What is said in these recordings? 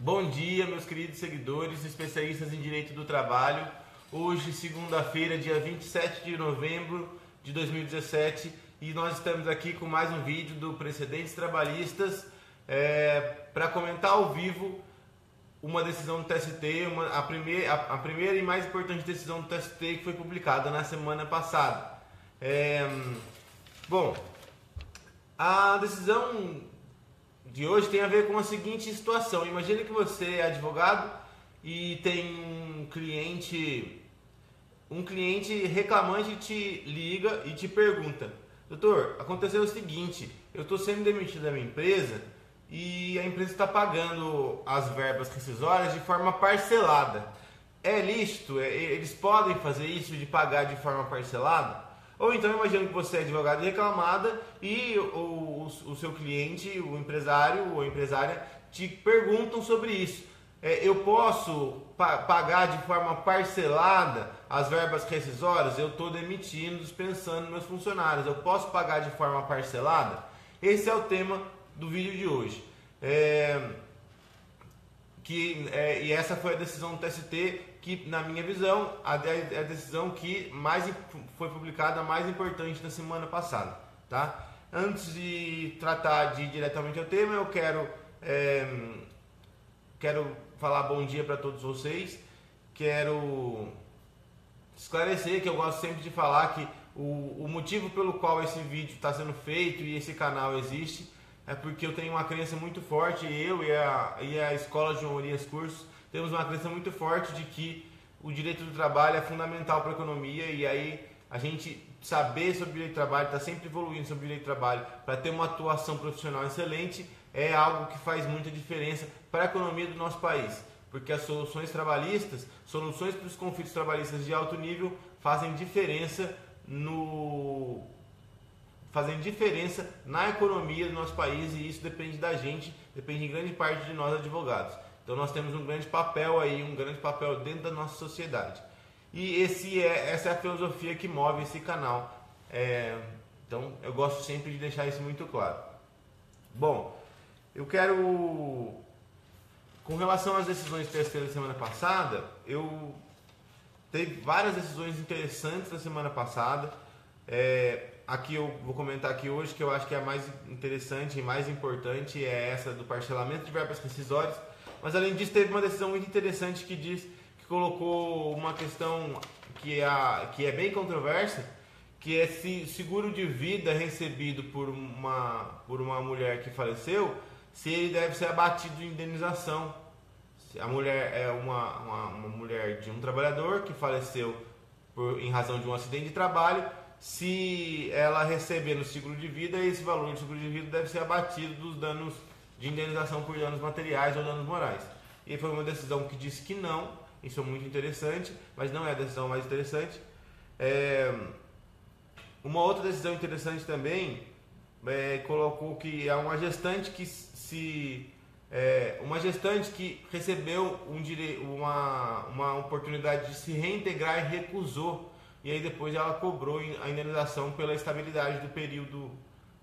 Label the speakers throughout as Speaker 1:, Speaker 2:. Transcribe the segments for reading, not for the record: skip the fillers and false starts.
Speaker 1: Bom dia, meus queridos seguidores, especialistas em Direito do Trabalho. Hoje, segunda-feira, dia 27 de novembro de 2017, e nós estamos aqui com mais um vídeo do Precedentes Trabalhistas para comentar ao vivo uma decisão do TST, a primeira e mais importante decisão do TST que foi publicada na semana passada. Bom, a decisão de hoje tem a ver com a seguinte situação. Imagine que você é advogado e tem um cliente reclamante te liga e te pergunta: doutor, aconteceu o seguinte, eu estou sendo demitido da minha empresa e a empresa está pagando as verbas rescisórias de forma parcelada. É lícito? Eles podem fazer isso de pagar de forma parcelada? Ou então imagina que você é advogado e reclamada e o seu cliente, o empresário ou a empresária te perguntam sobre isso. Eu posso pagar de forma parcelada as verbas rescisórias? Eu estou demitindo, dispensando meus funcionários. Eu posso pagar de forma parcelada? Esse é o tema do vídeo de hoje. E essa foi a decisão do TST que, na minha visão, a decisão que foi publicada, a mais importante na semana passada, tá? Antes de tratar diretamente ao tema, eu quero falar bom dia para todos vocês. Quero esclarecer que eu gosto sempre de falar que o motivo pelo qual esse vídeo está sendo feito e esse canal existe é porque eu tenho uma crença muito forte, eu e a Escola João Urias Cursos temos uma crença muito forte de que o direito do trabalho é fundamental para a economia, e aí a gente saber sobre o direito do trabalho, está sempre evoluindo sobre o direito do trabalho para ter uma atuação profissional excelente, é algo que faz muita diferença para a economia do nosso país, porque as soluções trabalhistas, soluções para os conflitos trabalhistas de alto nível fazem diferença na economia do nosso país, e isso depende da gente, depende em grande parte de nós advogados. Então nós temos um grande papel aí, um grande papel dentro da nossa sociedade. E essa é a filosofia que move esse canal. Então eu gosto sempre de deixar isso muito claro. Bom, eu quero, com relação às decisões do TST da semana passada, teve várias decisões interessantes na semana passada. Aqui eu vou comentar aqui hoje, que eu acho que é a mais interessante e mais importante, é essa do parcelamento de verbas rescisórias. Mas além disso, teve uma decisão muito interessante que colocou uma questão que é bem controversa, que é se seguro de vida recebido por uma mulher que faleceu, se ele deve ser abatido de indenização. Se a mulher é uma mulher de um trabalhador que faleceu em razão de um acidente de trabalho, se ela receber no seguro de vida, esse valor do seguro de vida deve ser abatido dos danos de indenização por danos materiais ou danos morais. E foi uma decisão que disse que não. Isso é muito interessante, mas não é a decisão mais interessante. Uma outra decisão interessante também colocou que uma gestante que recebeu uma oportunidade de se reintegrar e recusou, e aí depois ela cobrou a indenização pela estabilidade do período,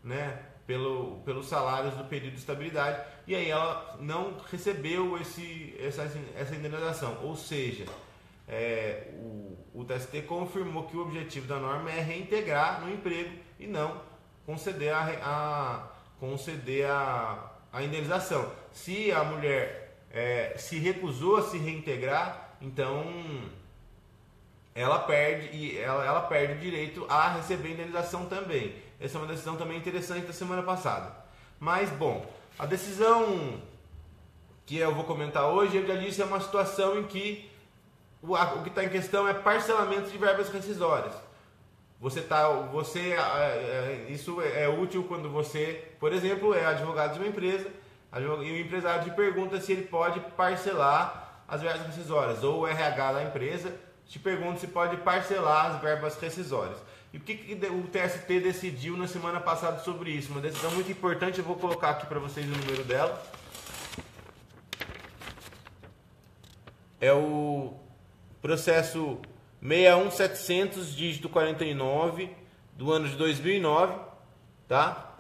Speaker 1: né, pelos salários do período de estabilidade, e aí ela não recebeu essa indenização. Ou seja, o TST confirmou que o objetivo da norma é reintegrar no emprego e não conceder a indenização. Se a mulher se recusou a se reintegrar, então ela perde o direito a receber indenização também. Essa é uma decisão também interessante da semana passada. Mas, bom, a decisão que eu vou comentar hoje, eu já disse, é uma situação em que o que está em questão é parcelamento de verbas rescisórias. Isso é útil quando você, por exemplo, é advogado de uma empresa e o empresário te pergunta se ele pode parcelar as verbas rescisórias, ou o RH da empresa te pergunta se pode parcelar as verbas rescisórias. E o que o TST decidiu na semana passada sobre isso? Uma decisão muito importante, eu vou colocar aqui para vocês o número dela. É o processo 61700, dígito 49, do ano de 2009, tá?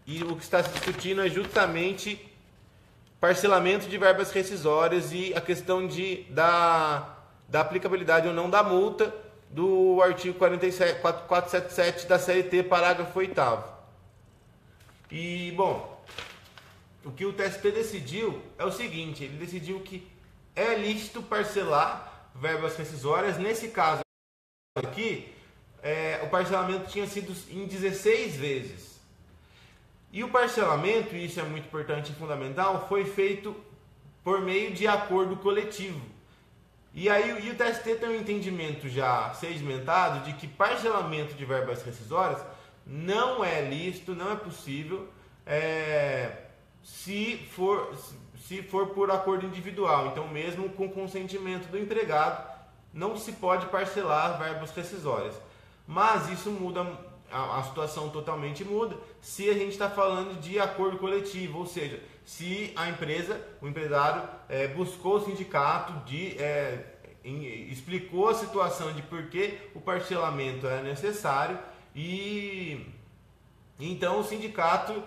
Speaker 1: E o que está se discutindo é justamente parcelamento de verbas rescisórias e a questão da aplicabilidade ou não da multa do artigo 477 da CLT, parágrafo 8º. E, bom, o que o TST decidiu é o seguinte: ele decidiu que é lícito parcelar verbas rescisórias. Nesse caso aqui, o parcelamento tinha sido em 16 vezes. E o parcelamento, e isso é muito importante e fundamental, foi feito por meio de acordo coletivo. E aí o TST tem um entendimento já sedimentado de que parcelamento de verbas rescisórias não é lícito, não é possível, se for por acordo individual. Então, mesmo com consentimento do empregado, não se pode parcelar verbas rescisórias. Mas isso muda, a situação totalmente muda, se a gente está falando de acordo coletivo, ou seja, se a empresa, o empresário buscou o sindicato, explicou a situação de por que o parcelamento é necessário e então o sindicato,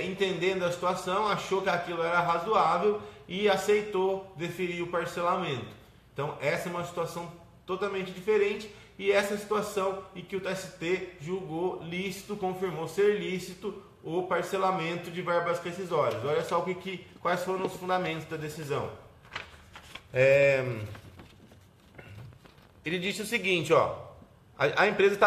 Speaker 1: entendendo a situação, achou que aquilo era razoável e aceitou deferir o parcelamento. Então essa é uma situação totalmente diferente, e essa situação em que o TST julgou lícito, confirmou ser lícito o parcelamento de verbas rescisórias. Olha só quais foram os fundamentos da decisão. Ele disse o seguinte, a empresa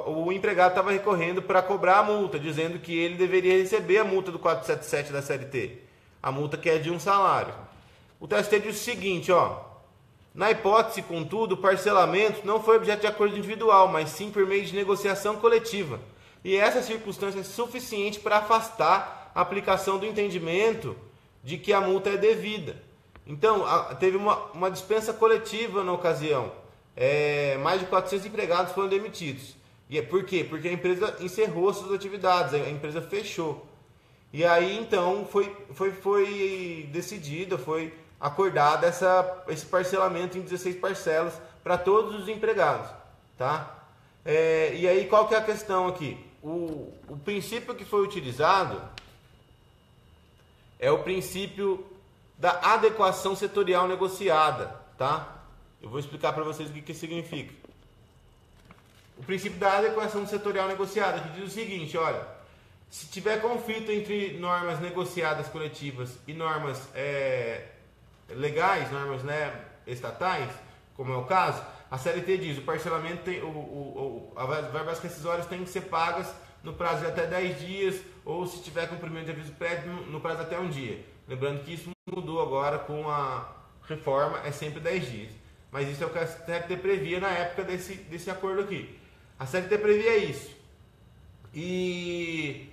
Speaker 1: o empregado estava recorrendo para cobrar a multa, dizendo que ele deveria receber a multa do 477 da CLT, a multa que é de um salário. O TST disse o seguinte, na hipótese, contudo, o parcelamento não foi objeto de acordo individual, mas sim por meio de negociação coletiva. E essa circunstância é suficiente para afastar a aplicação do entendimento de que a multa é devida. Então, teve uma dispensa coletiva na ocasião. Mais de 400 empregados foram demitidos. E por quê? Porque a empresa encerrou suas atividades, a empresa fechou. E aí, então, foi decidida, foi acordado esse parcelamento em 16 parcelas para todos os empregados, tá? E aí qual que é a questão aqui? O princípio que foi utilizado é o princípio da adequação setorial negociada, tá? Eu vou explicar para vocês o que significa. O princípio da adequação setorial negociada, que diz o seguinte, olha, se tiver conflito entre normas negociadas coletivas e normas legais, normas estatais, como é o caso, a CLT diz, o parcelamento as verbas rescisórias têm que ser pagas no prazo de até 10 dias, ou se tiver cumprimento de aviso prévio, no prazo de até 1 dia. Lembrando que isso mudou agora com a reforma, é sempre 10 dias. Mas isso é o que a CLT previa na época desse acordo aqui. A CLT previa isso. E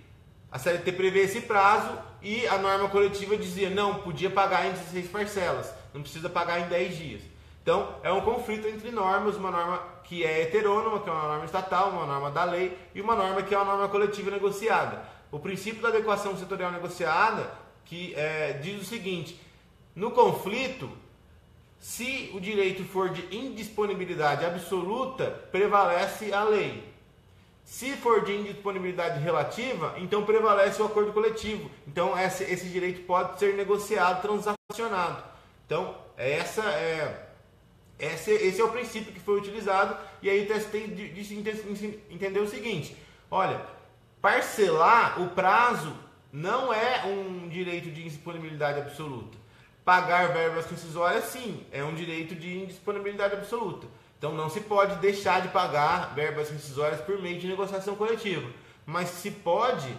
Speaker 1: a CLT previa esse prazo e a norma coletiva dizia, não, podia pagar em 16 parcelas, não precisa pagar em 10 dias. Então, é um conflito entre normas, uma norma que é heterônoma, que é uma norma estatal, uma norma da lei, e uma norma que é uma norma coletiva negociada. O princípio da adequação setorial negociada diz o seguinte, no conflito, se o direito for de indisponibilidade absoluta, prevalece a lei. Se for de indisponibilidade relativa, então prevalece o acordo coletivo. Então esse direito pode ser negociado, transacionado. Então esse é o princípio que foi utilizado. E aí o TST entendeu o seguinte, olha, parcelar o prazo não é um direito de indisponibilidade absoluta. Pagar verbas rescisórias, sim, é um direito de indisponibilidade absoluta. Então não se pode deixar de pagar verbas rescisórias por meio de negociação coletiva. Mas se pode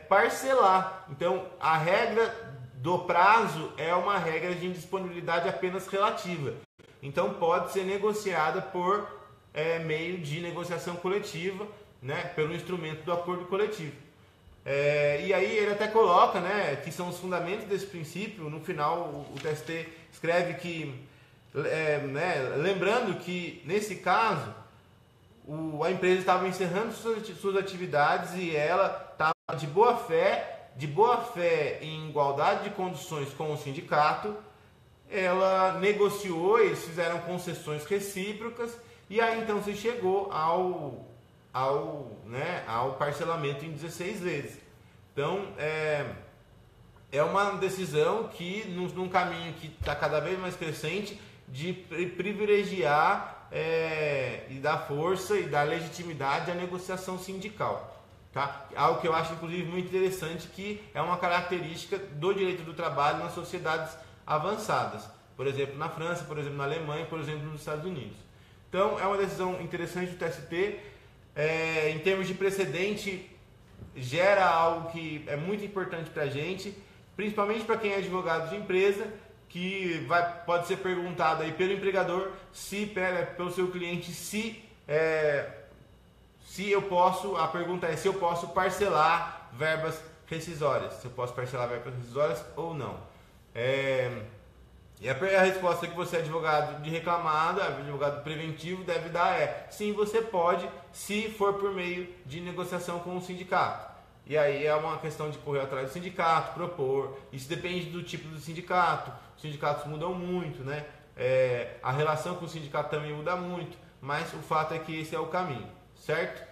Speaker 1: parcelar. Então a regra do prazo é uma regra de indisponibilidade apenas relativa. Então pode ser negociada por meio de negociação coletiva, pelo instrumento do acordo coletivo. E aí ele até coloca, que são os fundamentos desse princípio. No final o TST escreve que, lembrando que nesse caso a empresa estava encerrando suas atividades e ela estava de boa fé em igualdade de condições com o sindicato. Ela negociou, eles fizeram concessões recíprocas e aí então se chegou ao parcelamento em 16 vezes. Então, é uma decisão que, num caminho que está cada vez mais crescente, de privilegiar e dar força e dar legitimidade à negociação sindical. Tá? Algo que eu acho, inclusive, muito interessante, que é uma característica do direito do trabalho nas sociedades avançadas. Por exemplo, na França, por exemplo, na Alemanha, por exemplo, nos Estados Unidos. Então, é uma decisão interessante do TST. Em termos de precedente, gera algo que é muito importante para a gente, principalmente para quem é advogado de empresa, que pode ser perguntado aí pelo empregador, pelo seu cliente, se eu posso, a pergunta é se eu posso parcelar verbas rescisórias, se eu posso parcelar verbas rescisórias ou não. E a resposta que você, advogado de reclamada, advogado preventivo, deve dar é: sim, você pode, se for por meio de negociação com o sindicato. E aí é uma questão de correr atrás do sindicato, propor. Isso depende do tipo do sindicato. Os sindicatos mudam muito, né? A relação com o sindicato também muda muito, mas o fato é que esse é o caminho, certo?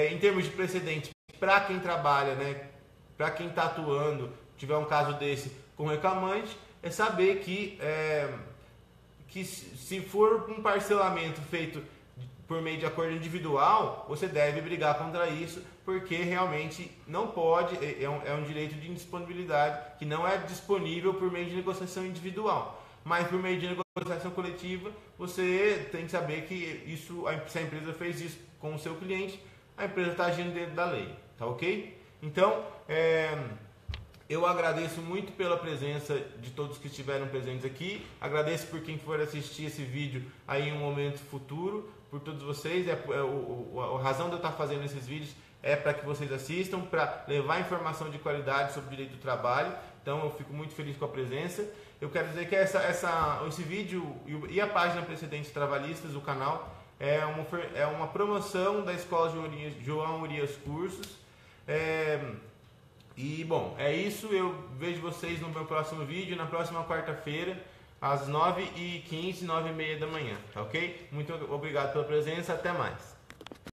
Speaker 1: Em termos de precedente, para quem trabalha, né? Para quem está atuando, tiver um caso desse com reclamante, é saber que se for um parcelamento feito por meio de acordo individual, você deve brigar contra isso, porque realmente não pode, é um direito de indisponibilidade que não é disponível por meio de negociação individual. Mas por meio de negociação coletiva, você tem que saber que se a empresa fez isso com o seu cliente, a empresa está agindo dentro da lei, tá ok? Então, eu agradeço muito pela presença de todos que estiveram presentes aqui. Agradeço por quem for assistir esse vídeo aí em um momento futuro, por todos vocês. A razão de eu estar fazendo esses vídeos é para que vocês assistam, para levar informação de qualidade sobre o direito do trabalho. Então eu fico muito feliz com a presença. Eu quero dizer que esse vídeo e a página Precedentes Trabalhistas, o canal, é uma promoção da Escola João Urias Cursos. E bom, é isso. Eu vejo vocês no meu próximo vídeo, na próxima quarta-feira, às 9h15, 9h30 da manhã, tá ok? Muito obrigado pela presença, até mais.